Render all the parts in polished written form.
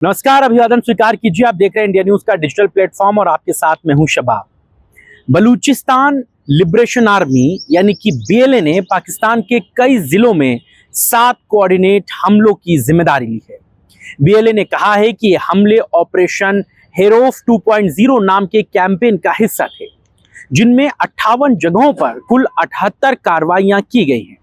नमस्कार, अभिवादन स्वीकार कीजिए। आप देख रहे हैं इंडिया न्यूज का डिजिटल प्लेटफॉर्म और आपके साथ मैं हूं शबाब। बलूचिस्तान लिबरेशन आर्मी यानी कि बीएलए ने पाकिस्तान के कई जिलों में 7 कोऑर्डिनेट हमलों की जिम्मेदारी ली है। बीएलए ने कहा है कि ये हमले ऑपरेशन हेरोफ 2.0 नाम के कैंपेन का हिस्सा थे, जिनमें 58 जगहों पर कुल 78 कार्रवाइयां की गई हैं।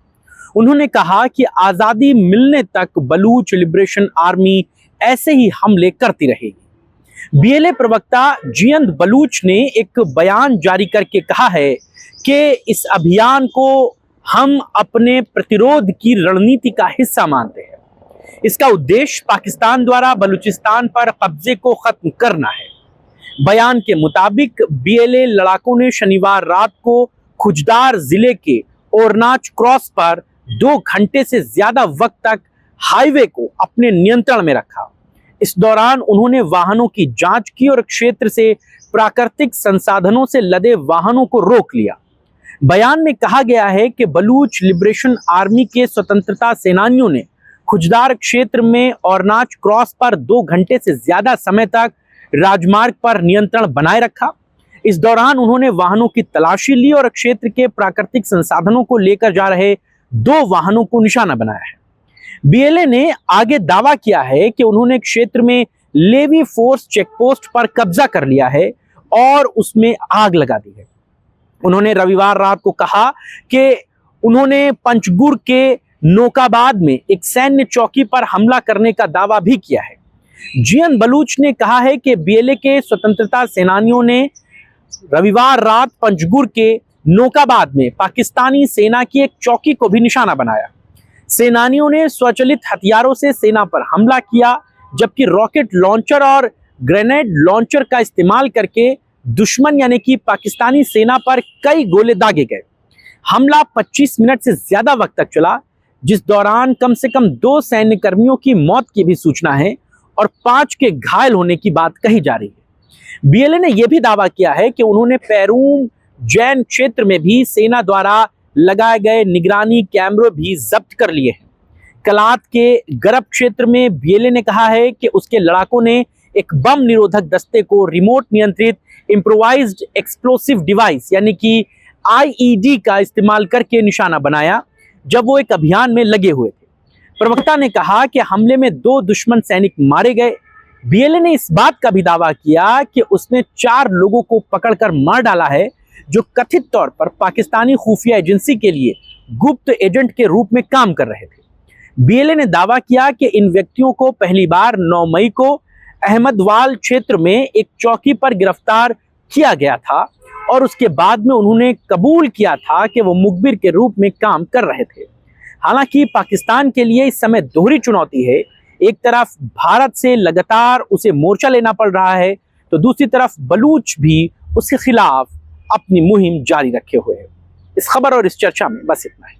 उन्होंने कहा कि आजादी मिलने तक बलूच लिबरेशन आर्मी ऐसे ही हमले करती रहेगी। बीएलए प्रवक्ता जियंद बलूच ने एक बयान जारी करके कहा है कि इस अभियान को हम अपने प्रतिरोध की रणनीति का हिस्सा मानते हैं। इसका उद्देश्य पाकिस्तान द्वारा बलूचिस्तान पर कब्जे को खत्म करना है। बयान के मुताबिक बीएलए लड़ाकों ने शनिवार रात को खुजदार जिले के ओरनाच क्रॉस पर 2 घंटे से ज्यादा वक्त तक हाईवे को अपने नियंत्रण में रखा। इस दौरान उन्होंने वाहनों की जांच की और क्षेत्र से प्राकृतिक संसाधनों से लदे वाहनों को रोक लिया। बयान में कहा गया है कि बलूच लिबरेशन आर्मी के स्वतंत्रता सेनानियों ने खुजदार क्षेत्र में ओरनाच क्रॉस पर 2 घंटे से ज्यादा समय तक राजमार्ग पर नियंत्रण बनाए रखा। इस दौरान उन्होंने वाहनों की तलाशी ली और क्षेत्र के प्राकृतिक संसाधनों को लेकर जा रहे 2 वाहनों को निशाना बनाया है। बीएलए ने आगे दावा किया है कि उन्होंने क्षेत्र में लेवी फोर्स चेकपोस्ट पर कब्जा कर लिया है और उसमें आग लगा दी है। उन्होंने रविवार रात को कहा कि उन्होंने पंचगुर के नौकाबाद में एक सैन्य चौकी पर हमला करने का दावा भी किया है। जियन बलूच ने कहा है कि बीएलए के स्वतंत्रता सेनानियों ने रविवार रात पंचगुर के नौकाबाद में पाकिस्तानी सेना की एक चौकी को भी निशाना बनाया। सेनानियों ने स्वचालित हथियारों से सेना पर हमला किया, जबकि रॉकेट लॉन्चर और ग्रेनेड लॉन्चर का इस्तेमाल करके दुश्मन यानी कि पाकिस्तानी सेना पर कई गोले दागे गए। हमला 25 मिनट से ज्यादा वक्त तक चला, जिस दौरान कम से कम 2 सैन्य कर्मियों की मौत की भी सूचना है और 5 के घायल होने की बात कही जा रही है। बीएलए ने यह भी दावा किया है कि उन्होंने पैरूम जैन क्षेत्र में भी सेना द्वारा लगाए गए निगरानी कैमरे भी जब्त कर लिए हैं। कलात के गरब क्षेत्र में बीएलए ने कहा है कि उसके लड़ाकों ने एक बम निरोधक दस्ते को रिमोट नियंत्रित इम्प्रोवाइज्ड एक्सप्लोसिव डिवाइस यानी कि आईईडी का इस्तेमाल करके निशाना बनाया, जब वो एक अभियान में लगे हुए थे। प्रवक्ता ने कहा कि हमले में 2 दुश्मन सैनिक मारे गए। बीएलए ने इस बात का भी दावा किया कि उसने 4 लोगों को पकड़कर मार डाला है, जो कथित तौर पर पाकिस्तानी खुफिया एजेंसी के लिए गुप्त एजेंट के रूप में काम कर रहे थे। बीएलए ने दावा किया कि इन व्यक्तियों को पहली बार 9 मई को अहमदवाल क्षेत्र में एक चौकी पर गिरफ्तार किया गया था और उसके बाद में उन्होंने कबूल किया था कि वो मुखबिर के रूप में काम कर रहे थे। हालांकि पाकिस्तान के लिए इस समय दोहरी चुनौती है। एक तरफ भारत से लगातार उसे मोर्चा लेना पड़ रहा है, तो दूसरी तरफ बलूच भी उसके खिलाफ अपनी मुहिम जारी रखे हुए हैं। इस खबर और इस चर्चा में बस इतना है।